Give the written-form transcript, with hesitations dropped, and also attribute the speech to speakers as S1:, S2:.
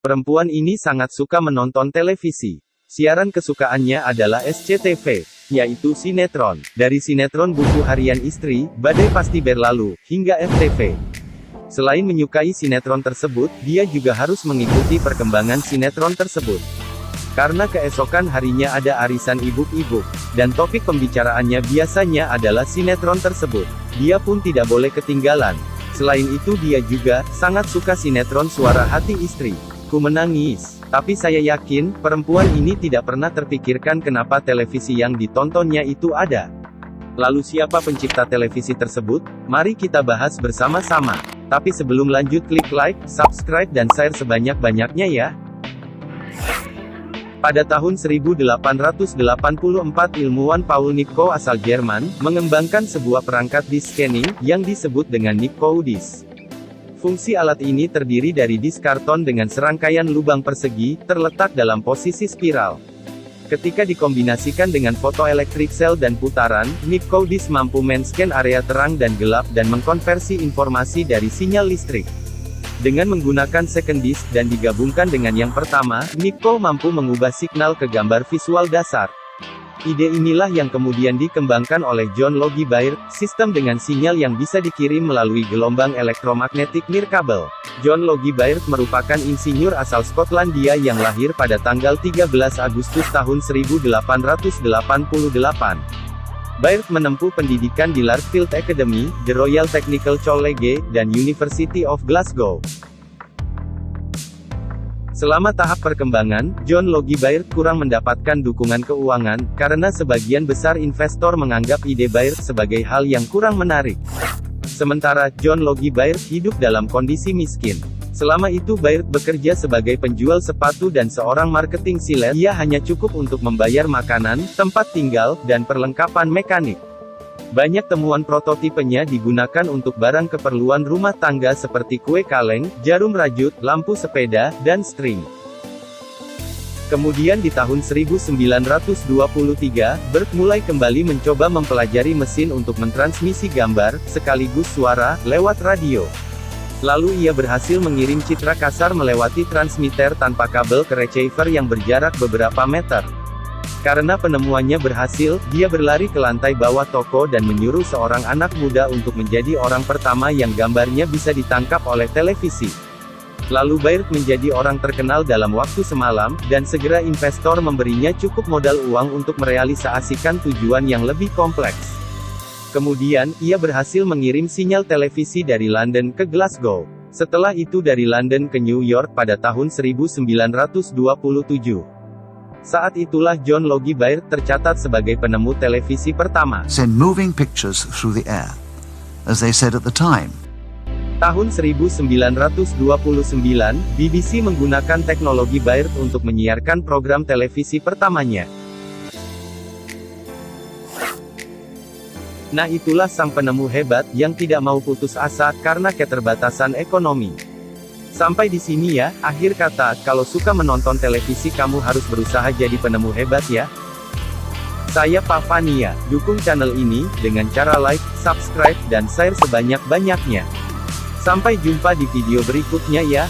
S1: Perempuan ini sangat suka menonton televisi. Siaran kesukaannya adalah SCTV, yaitu sinetron. Dari sinetron Buku Harian Istri, Badai Pasti Berlalu, hingga FTV. Selain menyukai sinetron tersebut, dia juga harus mengikuti perkembangan sinetron tersebut. Karena keesokan harinya ada arisan ibu-ibu, dan topik pembicaraannya biasanya adalah sinetron tersebut. Dia pun tidak boleh ketinggalan. Selain itu dia juga sangat suka sinetron Suara Hati Istri. Ku menangis. Tapi saya yakin, perempuan ini tidak pernah terpikirkan kenapa televisi yang ditontonnya itu ada. Lalu siapa pencipta televisi tersebut? Mari kita bahas bersama-sama. Tapi sebelum lanjut, klik like, subscribe dan share sebanyak-banyaknya ya. Pada tahun 1884 ilmuwan Paul Nipkow asal Jerman, mengembangkan sebuah perangkat disk scanning, yang disebut dengan Nipkow disk. Fungsi alat ini terdiri dari disk karton dengan serangkaian lubang persegi, terletak dalam posisi spiral. Ketika dikombinasikan dengan photoelectric cell dan putaran, Nipkow disk mampu men-scan area terang dan gelap dan mengkonversi informasi dari sinyal listrik. Dengan menggunakan second disk dan digabungkan dengan yang pertama, Nipkow mampu mengubah signal ke gambar visual dasar. Ide inilah yang kemudian dikembangkan oleh John Logie Baird, sistem dengan sinyal yang bisa dikirim melalui gelombang elektromagnetik nirkabel. John Logie Baird merupakan insinyur asal Skotlandia yang lahir pada tanggal 13 Agustus tahun 1888. Baird menempuh pendidikan di Larkfield Academy, The Royal Technical College, dan University of Glasgow. Selama tahap perkembangan, John Logie Baird kurang mendapatkan dukungan keuangan, karena sebagian besar investor menganggap ide Baird sebagai hal yang kurang menarik. Sementara, John Logie Baird hidup dalam kondisi miskin. Selama itu Baird bekerja sebagai penjual sepatu dan seorang marketing silet. Ia hanya cukup untuk membayar makanan, tempat tinggal, dan perlengkapan mekanik. Banyak temuan prototipenya digunakan untuk barang keperluan rumah tangga seperti kue kaleng, jarum rajut, lampu sepeda, dan string. Kemudian di tahun 1923, Baird mulai kembali mencoba mempelajari mesin untuk mentransmisi gambar, sekaligus suara, lewat radio. Lalu ia berhasil mengirim citra kasar melewati transmitter tanpa kabel ke receiver yang berjarak beberapa meter. Karena penemuannya berhasil, dia berlari ke lantai bawah toko dan menyuruh seorang anak muda untuk menjadi orang pertama yang gambarnya bisa ditangkap oleh televisi. Lalu Baird menjadi orang terkenal dalam waktu semalam, dan segera investor memberinya cukup modal uang untuk merealisasikan tujuan yang lebih kompleks. Kemudian, ia berhasil mengirim sinyal televisi dari London ke Glasgow. Setelah itu dari London ke New York pada tahun 1927. Saat itulah John Logie Baird tercatat sebagai penemu televisi pertama.
S2: Send moving pictures through the air, as they said at the time.
S1: Tahun 1929, BBC menggunakan teknologi Baird untuk menyiarkan program televisi pertamanya. Nah, itulah sang penemu hebat, yang tidak mau putus asa, karena keterbatasan ekonomi. Sampai di sini ya, akhir kata, kalau suka menonton televisi kamu harus berusaha jadi penemu hebat ya. Saya Pak Fania, dukung channel ini, dengan cara like, subscribe, dan share sebanyak-banyaknya. Sampai jumpa di video berikutnya ya.